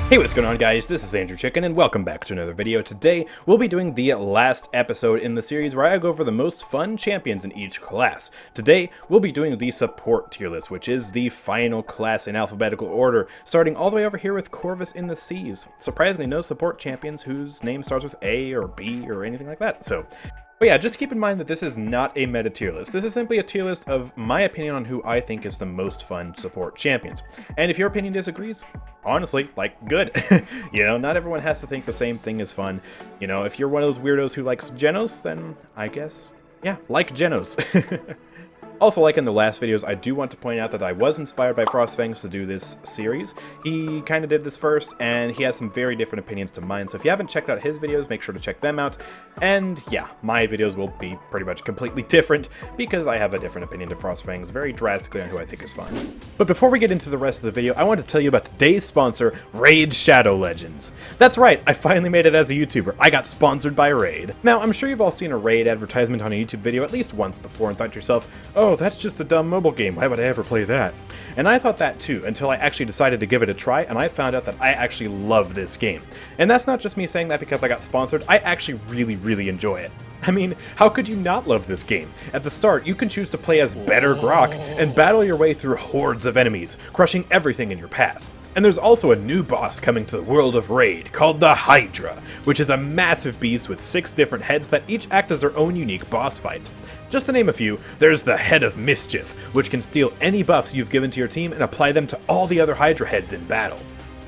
Hey, what's going on, guys? This is AndrewChicken, and welcome back to another video. Today, we'll be doing the last episode in the series where I go over the most fun champions in each class. Today, we'll be doing the support tier list, which is the final class in alphabetical order, starting all the way over here with Corvus in the Seas. Surprisingly, no support champions whose name starts with A or B or anything like that, But yeah, just keep in mind that this is not a meta tier list. This is simply a tier list of my opinion on who I think is the most fun support champions. And if your opinion disagrees, honestly, good. You know, not everyone has to think the same thing is fun. You know, if you're one of those weirdos who likes Jenos, then I guess, yeah, like Jenos. Also, like in the last videos, I do want to point out that I was inspired by Frostfangs to do this series. He kind of did this first, and he has some very different opinions to mine, so if you haven't checked out his videos, make sure to check them out. And yeah, my videos will be pretty much completely different, because I have a different opinion to Frostfangs very drastically on who I think is fun. But before we get into the rest of the video, I want to tell you about today's sponsor, Raid Shadow Legends. That's right, I finally made it as a YouTuber. I got sponsored by Raid. Now, I'm sure you've all seen a Raid advertisement on a YouTube video at least once before and thought to yourself, oh, that's just a dumb mobile game, why would I ever play that? And I thought that too, until I actually decided to give it a try, and I found out that I actually love this game. And that's not just me saying that because I got sponsored, I actually really enjoy it. I mean, how could you not love this game? At the start, you can choose to play as better Grohk and battle your way through hordes of enemies, crushing everything in your path. And there's also a new boss coming to the world of Raid, called the Hydra, which is a massive beast with 6 different heads that each act as their own unique boss fight. Just to name a few, there's the Head of Mischief, which can steal any buffs you've given to your team and apply them to all the other Hydra heads in battle.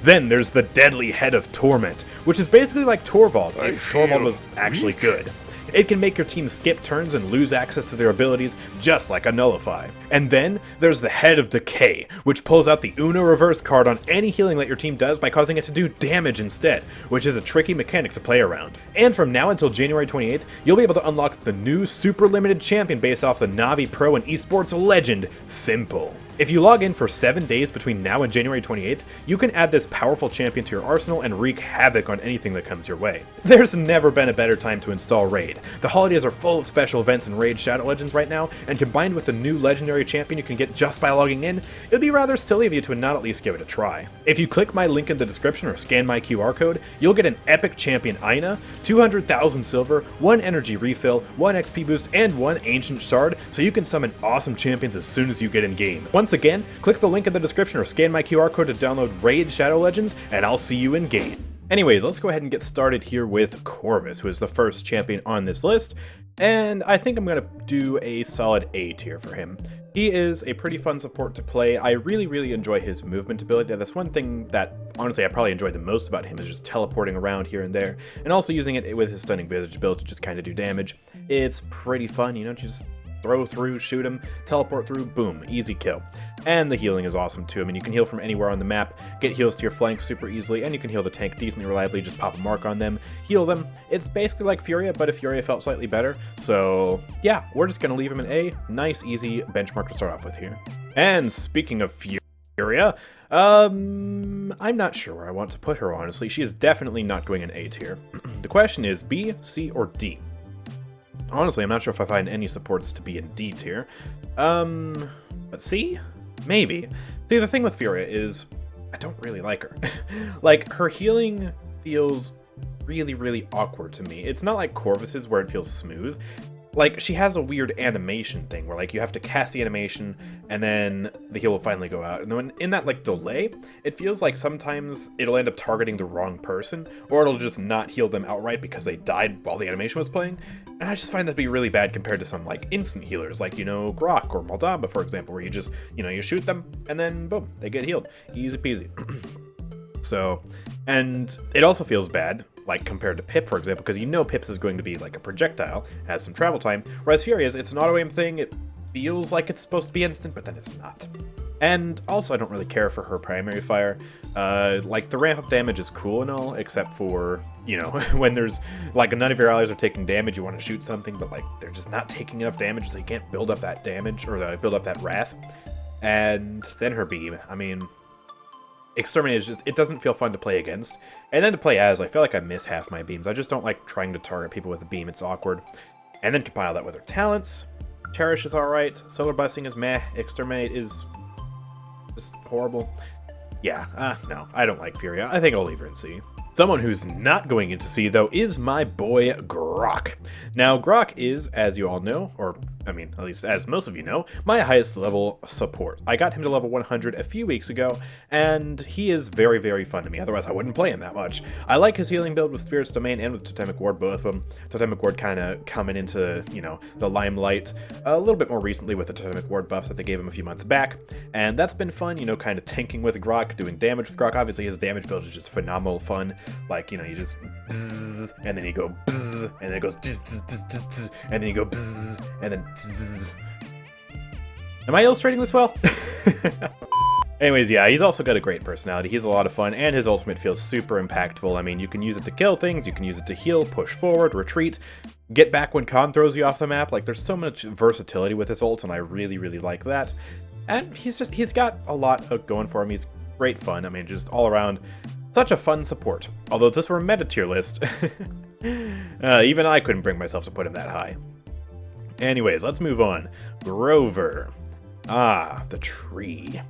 Then there's the Deadly Head of Torment, which is basically like Torvald, if Torvald was actually good. It can make your team skip turns and lose access to their abilities, just like a Nullify. And then, there's the Head of Decay, which pulls out the Uno Reverse card on any healing that your team does by causing it to do damage instead, which is a tricky mechanic to play around. And from now until January 28th, you'll be able to unlock the new super limited champion based off the Navi Pro and esports legend, Simple. If you log in for 7 days between now and January 28th, you can add this powerful champion to your arsenal and wreak havoc on anything that comes your way. There's never been a better time to install Raid. The holidays are full of special events in Raid Shadow Legends right now, and combined with the new legendary champion you can get just by logging in, it'd be rather silly of you to not at least give it a try. If you click my link in the description or scan my QR code, you'll get an epic champion Aina, 200,000 silver, 1 energy refill, 1 XP boost, and 1 ancient shard, so you can summon awesome champions as soon as you get in game. Once again, click the link in the description or scan my QR code to download Raid Shadow Legends, and I'll see you in game. Anyways, let's go ahead and get started here with Corvus, who is the first champion on this list, and I think I'm going to do a solid A tier for him. He is a pretty fun support to play. I really enjoy his movement ability. That's one thing that, honestly, I probably enjoyed the most about him is just teleporting around here and there, and also using it with his Stunning Visage build to just kind of do damage. It's pretty fun, you know, just throw through, shoot him, teleport through, boom, easy kill. And the healing is awesome too. I mean, you can heal from anywhere on the map, get heals to your flanks super easily, and you can heal the tank decently reliably, just pop a mark on them, heal them. It's basically like Furia, but if Furia felt slightly better. So yeah, we're just gonna leave him in A. Nice, easy benchmark to start off with here. And speaking of Furia, I'm not sure where I want to put her, honestly. She is definitely not going in A tier. The question is B, C, or D? Honestly, I'm not sure if I find any supports to be in D tier. But C? Maybe. See, the thing with Furia is, I don't really like her. Like, her healing feels really awkward to me. It's not like Corvus's where it feels smooth. Like, she has a weird animation thing where, like, you have to cast the animation and then the heal will finally go out. And then in that, like, delay, it feels like sometimes it'll end up targeting the wrong person, or it'll just not heal them outright because they died while the animation was playing. And I just find that to be really bad compared to some, like, instant healers, like, you know, Grohk or damba, for example, where you just, you know, you shoot them and then, boom, they get healed. Easy peasy. So, and it also feels bad, like compared to Pip, for example, because you know Pip's is going to be like a projectile, has some travel time, whereas Furia's, it's an auto-aim thing, it feels like it's supposed to be instant, but then it's not. And also, I don't really care for her primary fire. Like, the ramp-up damage is cool and all, except for, you know, when there's, like, none of your allies are taking damage, you want to shoot something, but, like, they're just not taking enough damage, so you can't build up that damage, or build up that wrath. And then her beam, I mean, Exterminate is just, it doesn't feel fun to play against. And then to play as, I feel like I miss half my beams. I just don't like trying to target people with a beam, it's awkward. And then compile that with her talents. Cherish is alright, Solar Blessing is meh, Exterminate is just horrible. Yeah, no, I don't like Furia. I think I'll leave her in C. Someone who's not going into C, though, is my boy Grohk. Now, Grohk is, as you all know, or, I mean, at least as most of you know, my highest level support. I got him to level 100 a few weeks ago, and he is very, very fun to me. Otherwise, I wouldn't play him that much. I like his healing build with Spirit's Domain and with Totemic Ward, both of them. Totemic Ward kind of coming into, you know, the limelight a little bit more recently with the Totemic Ward buffs that they gave him a few months back, and that's been fun, you know, kind of tanking with Grohk, doing damage with Grohk. Obviously, his damage build is just phenomenal fun. Like, you know, you just bzzz, and then you go bzzz, and then it goes bzzz, bzzz, bzzz, bzzz, and then you go bzzz, and then bzzz. Am I illustrating this well? Anyways, yeah, he's also got a great personality. He's a lot of fun, and his ultimate feels super impactful. I mean, you can use it to kill things, you can use it to heal, push forward, retreat, get back when Khan throws you off the map. Like, there's so much versatility with his ult, and I really, really like that. And he's got a lot going for him. He's great fun. I mean, just all around, such a fun support. Although if this were a meta tier list, even I couldn't bring myself to put him that high. Anyways, let's move on. Grover. Ah, the tree.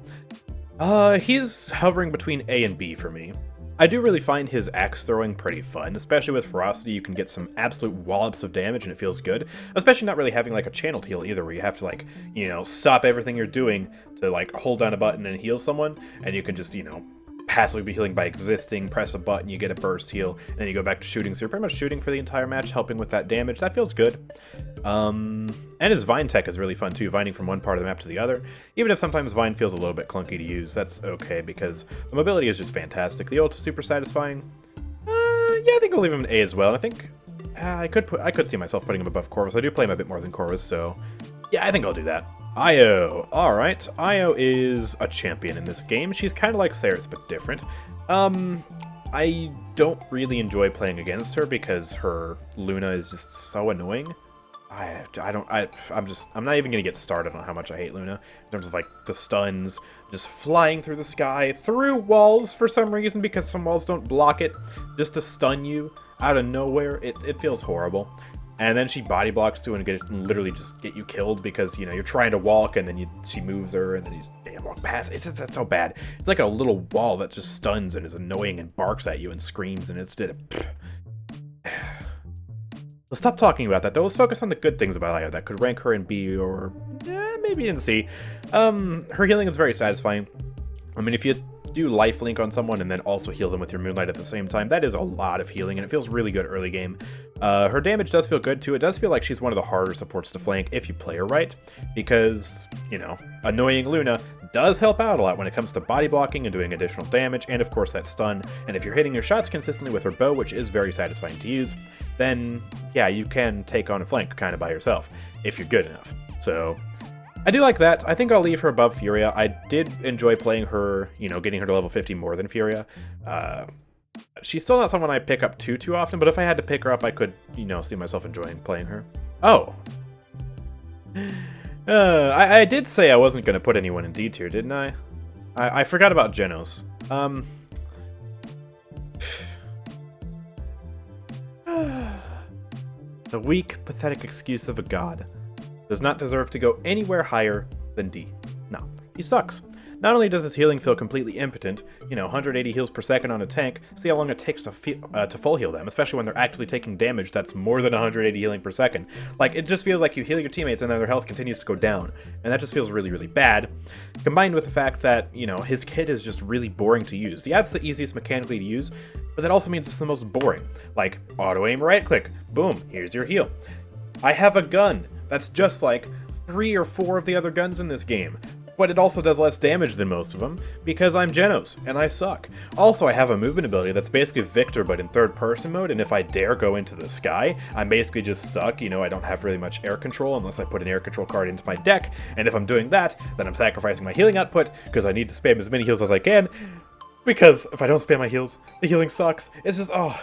He's hovering between A and B for me. I do really find his axe throwing pretty fun, especially with Ferocity. You can get some absolute wallops of damage and it feels good, especially not really having like a channeled heal either, where you have to, like, you know, stop everything you're doing to like hold down a button and heal someone, and you can just, you know, passively be healing by existing, press a button, you get a burst heal, and then you go back to shooting. So you're pretty much shooting for the entire match, helping with that damage. That feels good. And his Vine tech is really fun too, vining from one part of the map to the other. Even if sometimes Vine feels a little bit clunky to use, that's okay, because the mobility is just fantastic. The ult is super satisfying. Yeah, I think I'll leave him an A as well. I think I could see myself putting him above Corvus. I do play him a bit more than Corvus, so yeah, I think I'll do that. Io. Alright, Io is a champion in this game. She's kind of like Seris, but different. I don't really enjoy playing against her because her Luna is just so annoying. I'm not even gonna get started on how much I hate Luna in terms of like the stuns, just flying through the sky, through walls for some reason, because some walls don't block it, just to stun you out of nowhere. It feels horrible. And then she body blocks too, and literally just get you killed because, you know, you're trying to walk and then she moves her and then you just damn walk past. That's so bad. It's like a little wall that just stuns and is annoying and barks at you and screams, and it's Let's stop talking about that though. Let's focus on the good things about Io that could rank her in B or maybe in C. Her healing is very satisfying. I mean, if you do lifelink on someone and then also heal them with your Moonlight at the same time, that is a lot of healing, and it feels really good early game. Her damage does feel good too. It does feel like she's one of the harder supports to flank if you play her right, because, you know, annoying Luna does help out a lot when it comes to body blocking and doing additional damage, and of course that stun. And if you're hitting your shots consistently with her bow, which is very satisfying to use, then yeah, you can take on a flank kind of by yourself if you're good enough. So I do like that. I think I'll leave her above Furia. I did enjoy playing her, you know, getting her to level 50 more than Furia. She's still not someone I pick up too often, but if I had to pick her up, I could, you know, see myself enjoying playing her. Oh. I did say I wasn't going to put anyone in D tier, didn't I? I forgot about Jenos. The weak, pathetic excuse of a god does not deserve to go anywhere higher than D. No, he sucks. Not only does his healing feel completely impotent, you know, 180 heals per second on a tank, see how long it takes to full heal them, especially when they're actively taking damage that's more than 180 healing per second. Like, it just feels like you heal your teammates and then their health continues to go down, and that just feels really, really bad, combined with the fact that, you know, his kit is just really boring to use. Yeah, it's the easiest mechanically to use, but that also means it's the most boring. Like, auto-aim right-click, boom, here's your heal. I have a gun that's just like 3 or 4 of the other guns in this game, but it also does less damage than most of them, because I'm Jenos, and I suck. Also, I have a movement ability that's basically Victor, but in third-person mode, and if I dare go into the sky, I'm basically just stuck. You know, I don't have really much air control unless I put an air control card into my deck, and if I'm doing that, then I'm sacrificing my healing output, because I need to spam as many heals as I can, because if I don't spam my heals, the healing sucks. It's just, oh,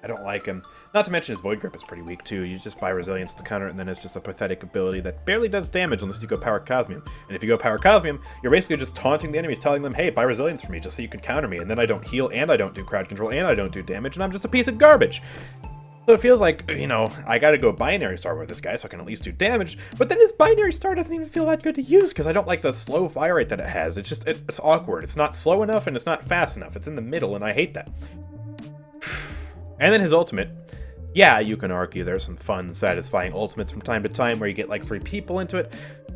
I don't like him. Not to mention his Void Grip is pretty weak too. You just buy Resilience to counter it, and then it's just a pathetic ability that barely does damage unless you go Power Cosmium. And if you go Power Cosmium, you're basically just taunting the enemies, telling them, hey, buy Resilience for me, just so you can counter me, and then I don't heal, and I don't do crowd control, and I don't do damage, and I'm just a piece of garbage. So it feels like, you know, I gotta go binary star with this guy so I can at least do damage, but then his binary star doesn't even feel that good to use because I don't like the slow fire rate that it has. It's just, it's awkward. It's not slow enough and it's not fast enough. It's in the middle and I hate that. And then his ultimate. Yeah, you can argue there's some fun, satisfying ultimates from time to time where you get like 3 people into it,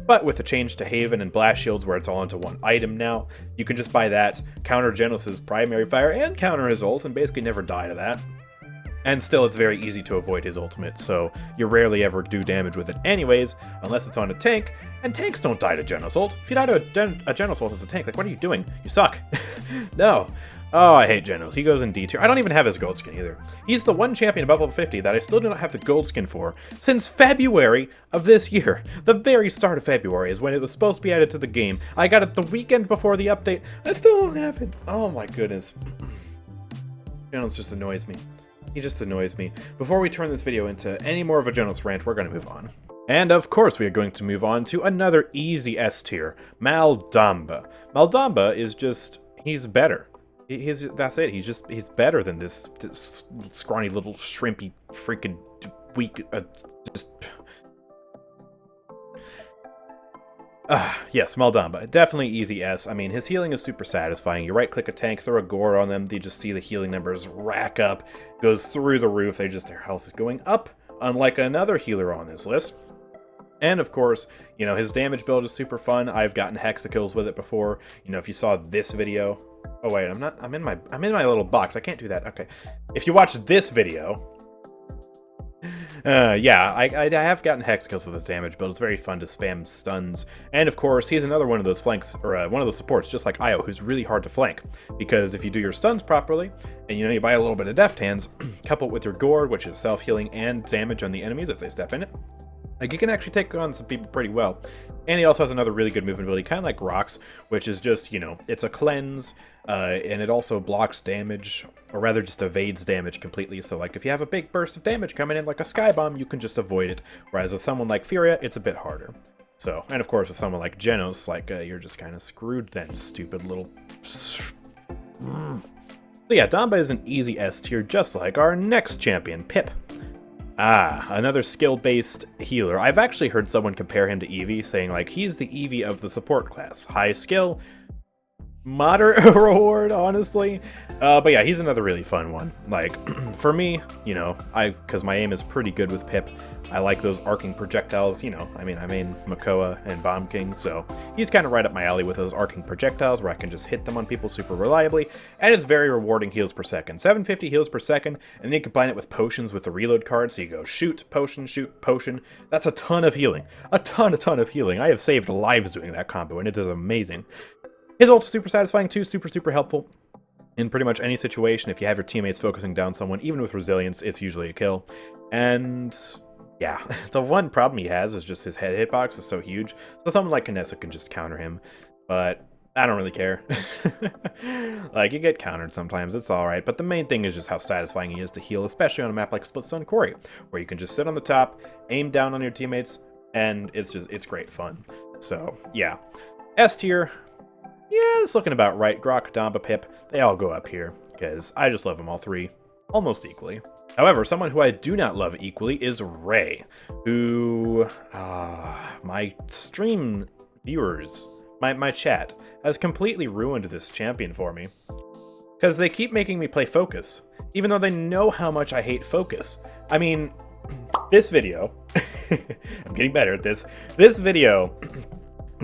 but with the change to Haven and Blast Shields where it's all into one item now, you can just buy that, counter Jenos' primary fire, and counter his ult, and basically never die to that. And still, it's very easy to avoid his ultimate, so you rarely ever do damage with it anyways, unless it's on a tank, and tanks don't die to Jenos ult. If you die to a Jenos ult as a tank, like, what are you doing? You suck. No. Oh, I hate Jenos. He goes in D tier. I don't even have his gold skin either. He's the one champion above level 50 that I still do not have the gold skin for since February of this year. The very start of February is when it was supposed to be added to the game. I got it the weekend before the update. I still don't have it. Oh my goodness. Jenos just annoys me. He just annoys me. Before we turn this video into any more of a Jenos rant, we're going to move on. And of course we are going to move on to another easy S tier, Damba. Damba is just, he's better. That's it. He's better than this scrawny little shrimpy freaking weak. Yes, Damba. Definitely easy S. I mean, his healing is super satisfying. You right-click a tank, throw a gourd on them, they just see the healing numbers rack up, goes through the roof. Their health is going up, unlike another healer on this list. And of course, you know, his damage build is super fun. I've gotten hexakills with it before. You know, if you saw this video. Oh wait, I'm in my little box. I can't do that. Okay. If you watch this video, yeah, I have gotten hexakills with his damage build. It's very fun to spam stuns. And of course, he's another one of those flanks, or one of those supports, just like Io, who's really hard to flank. Because if you do your stuns properly, and you know, you buy a little bit of deft hands, couple it with your gourd, which is self-healing and damage on the enemies if they step in it, like, you can actually take on some people pretty well. And he also has another really good movement ability, kind of like Grohk's, which is just, you know, it's a cleanse, and it also blocks damage, or rather just evades damage completely. So, like, if you have a big burst of damage coming in like a sky bomb, you can just avoid it. Whereas with someone like Furia, it's a bit harder. So, and of course with someone like Jenos, like, you're just kind of screwed then, stupid little... So yeah, Damba is an easy S tier, just like our next champion, Pip. Another skill-based healer. I've actually heard someone compare him to Eevee, saying, like, he's the Eevee of the support class. High skill, moderate reward, honestly. But yeah, he's another really fun one. Like, for me, you know, because my aim is pretty good with Pip, I like those arcing projectiles, you know, I mean Makoa and Bomb King, so he's kind of right up my alley with those arcing projectiles where I can just hit them on people super reliably, and it's very rewarding heals per second. 750 heals per second, and then you combine it with potions with the reload card, so you go shoot, potion. That's a ton of healing. A ton of healing. I have saved lives doing that combo, and it is amazing. His ult's super satisfying too, super helpful. In pretty much any situation, if you have your teammates focusing down someone, even with resilience, it's usually a kill. And yeah, the one problem he has is just his head hitbox is so huge, so someone like Kinessa can just counter him, but I don't really care. Like, you get countered sometimes, it's alright, but the main thing is just how satisfying he is to heal, especially on a map like Splitstone Quarry, where you can just sit on the top, aim down on your teammates, and it's great fun. So, yeah. S tier, yeah, it's looking about right. Grohk, Damba, Pip, they all go up here, because I just love them all three, almost equally. However, someone who I do not love equally is Ray, who, my stream viewers, my chat, has completely ruined this champion for me. Because they keep making me play Focus, even though they know how much I hate Focus. I mean, this video, I'm getting better at this, this video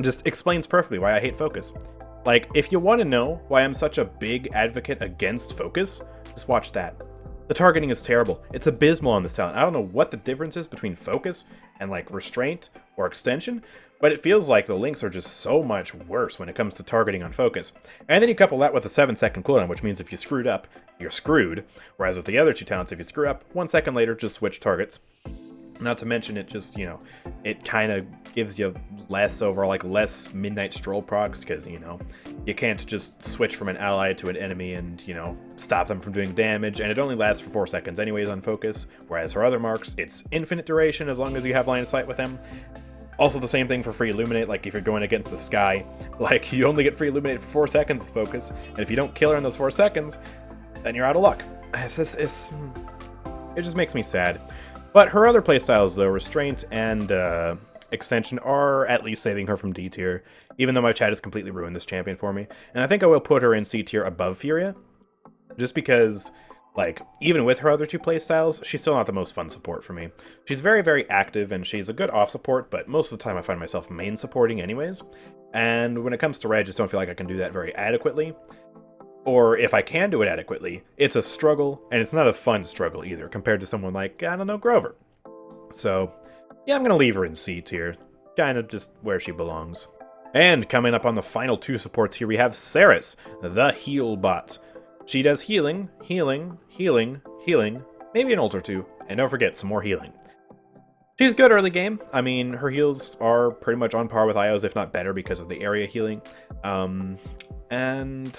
just explains perfectly why I hate Focus. Like, if you want to know why I'm such a big advocate against Focus, just watch that. The targeting is terrible. It's abysmal on this talent. I don't know what the difference is between Focus and, like, Restraint or Extension, but it feels like the links are just so much worse when it comes to targeting on Focus. And then you couple that with a 7-second cooldown, which means if you screwed up, you're screwed. Whereas with the other two talents, if you screw up, 1 second later, just switch targets. Not to mention it just, you know, it kind of gives you less overall, like, less Midnight Stroll procs, because, you know, you can't just switch from an ally to an enemy and, you know, stop them from doing damage, and it only lasts for 4 seconds anyways on Focus, whereas for other marks, it's infinite duration as long as you have line of sight with them. Also the same thing for free Illuminate, like if you're going against the sky, like you only get free Illuminate for 4 seconds with Focus, and if you don't kill her in those 4 seconds, then you're out of luck. It just makes me sad. But her other playstyles, though, Restraint and Extension, are at least saving her from D tier, even though my chat has completely ruined this champion for me. And I think I will put her in C tier above Furia, just because, like, even with her other two playstyles, she's still not the most fun support for me. She's very, very active, and she's a good off support, but most of the time I find myself main supporting anyways. And when it comes to Red, I just don't feel like I can do that very adequately. Or if I can do it adequately, it's a struggle, and it's not a fun struggle either, compared to someone like, I don't know, Grover. So, yeah, I'm going to leave her in C tier. Kind of just where she belongs. And coming up on the final two supports here, we have Seris, the heal bot. She does healing, healing, healing, healing, maybe an ult or two, and don't forget, some more healing. She's good early game. I mean, her heals are pretty much on par with Io's, if not better, because of the area healing. And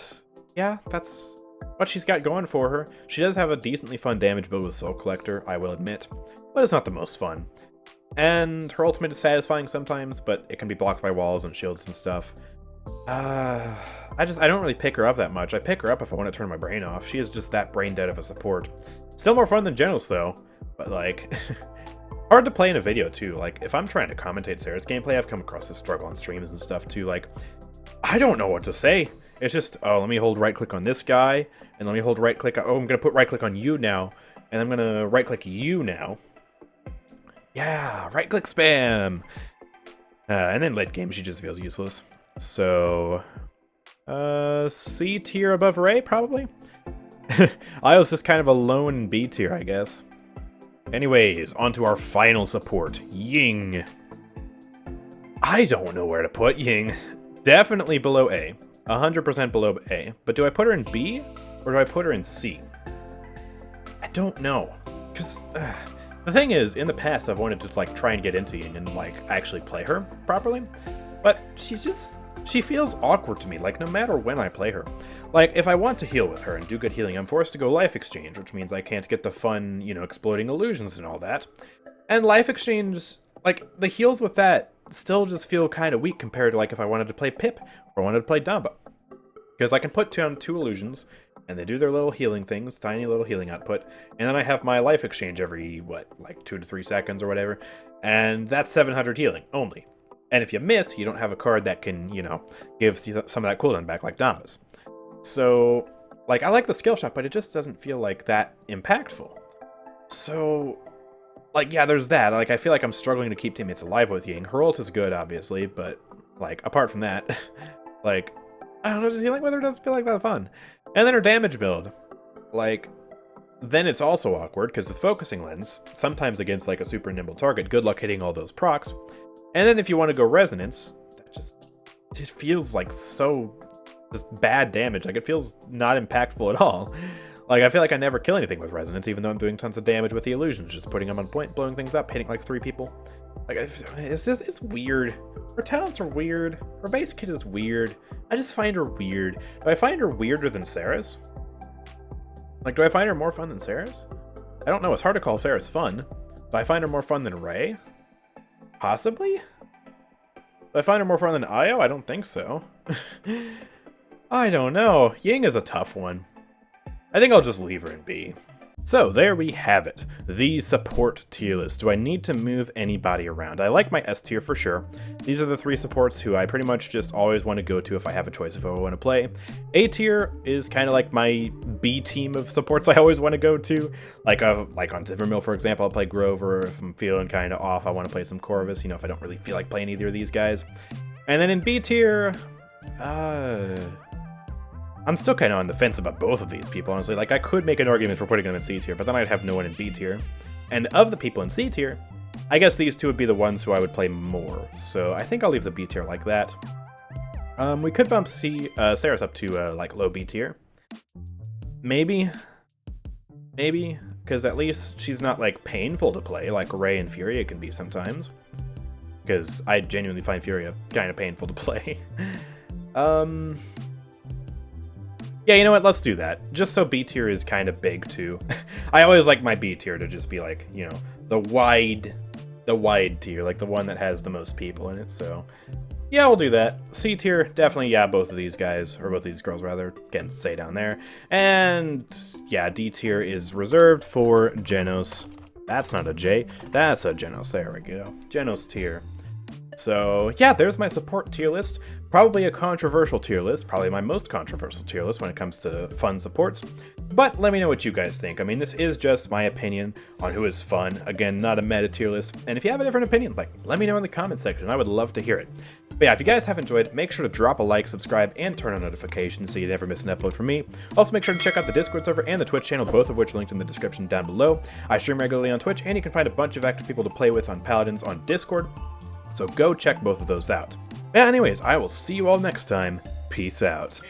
yeah, that's what she's got going for her. She does have a decently fun damage build with Soul Collector, I will admit, but it's not the most fun. And her ultimate is satisfying sometimes, but it can be blocked by walls and shields and stuff. I don't really pick her up that much. I pick her up if I want to turn my brain off. She is just that brain dead of a support. Still more fun than Jenos, though, but like, hard to play in a video too. Like, if I'm trying to commentate Seris gameplay, I've come across this struggle on streams and stuff too. Like, I don't know what to say. It's just, oh, let me hold right click on this guy, and let me hold right click. Oh, I'm gonna put right click on you now, and I'm gonna right click you now. Yeah, right click spam. And then late game, she just feels useless. So, C tier above Ray, probably? I was just kind of a lone B tier, I guess. Anyways, on to our final support, Ying. I don't know where to put Ying. Definitely below A. 100% below A. But do I put her in B, or do I put her in C? I don't know. Because the thing is, in the past, I've wanted to like try and get into Ying and like actually play her properly. But she feels awkward to me, like no matter when I play her. Like, if I want to heal with her and do good healing, I'm forced to go Life Exchange, which means I can't get the fun, you know, exploding illusions and all that. And Life Exchange, like, the heals with that still just feel kind of weak compared to, like, if I wanted to play Pip or wanted to play Damba. Because I can put down two illusions, and they do their little healing things, tiny little healing output, and then I have my Life Exchange every, what, like 2 to 3 seconds or whatever, and that's 700 healing, only. And if you miss, you don't have a card that can, you know, give some of that cooldown back like Damba's. So, like, I like the skill shot, but it just doesn't feel like that impactful. So, like, yeah, there's that. Like, I feel like I'm struggling to keep teammates alive with Ying. Her ult is good, obviously, but, like, apart from that, like, I don't know, just healing with her doesn't feel like that fun. And then her damage build. Like, then it's also awkward, because with Focusing Lens, sometimes against, like, a super nimble target, good luck hitting all those procs. And then if you want to go Resonance, that just feels like so just bad damage. Like, it feels not impactful at all. Like, I feel like I never kill anything with Resonance, even though I'm doing tons of damage with the illusions, just putting them on point, blowing things up, hitting like 3 people. Like, it's weird. Her talents are weird. Her base kit is weird. I just find her weird. Do I find her weirder than Seris? Like, do I find her more fun than Seris? I don't know. It's hard to call Seris fun. Do I find her more fun than Ray? Possibly? Do I find her more fun than Io? I don't think so. I don't know. Ying is a tough one. I think I'll just leave her in B. So there we have it, the support tier list. Do I need to move anybody around? I like my S tier for sure. These are the 3 supports who I pretty much just always want to go to if I have a choice if I want to play. A tier is kind of like my B team of supports I always want to go to. Like on Timbermill, for example, I'll play Grover. If I'm feeling kind of off, I want to play some Corvus, you know, if I don't really feel like playing either of these guys. And then in B tier, I'm still kind of on the fence about both of these people, honestly. Like, I could make an argument for putting them in C tier, but then I'd have no one in B tier. And of the people in C tier, I guess these two would be the ones who I would play more. So I think I'll leave the B tier like that. We could bump Seris up to, like, low B tier. Maybe, because at least she's not, like, painful to play, like Ray and Furia can be sometimes. Because I genuinely find Furia kind of painful to play. Yeah, you know what? Let's do that. Just so B tier is kind of big, too. I always like my B tier to just be like, you know, the wide tier, like the one that has the most people in it. So, Yeah, we'll do that. C tier, definitely, yeah, both of these guys, or both of these girls, rather, can stay down there. And, yeah, D tier is reserved for Jenos. That's not a J, that's a Jenos, there we go. Jenos tier. So, yeah, there's my support tier list. Probably a controversial tier list, probably my most controversial tier list when it comes to fun supports. But let me know what you guys think. I mean, this is just my opinion on who is fun. Again, not a meta tier list. And if you have a different opinion, let me know in the comment section. I would love to hear it. But yeah, if you guys have enjoyed, make sure to drop a like, subscribe, and turn on notifications so you never miss an upload from me. Also, make sure to check out the Discord server and the Twitch channel, both of which are linked in the description down below. I stream regularly on Twitch, and you can find a bunch of active people to play with on Paladins on Discord. So go check both of those out. But anyways, I will see you all next time. Peace out.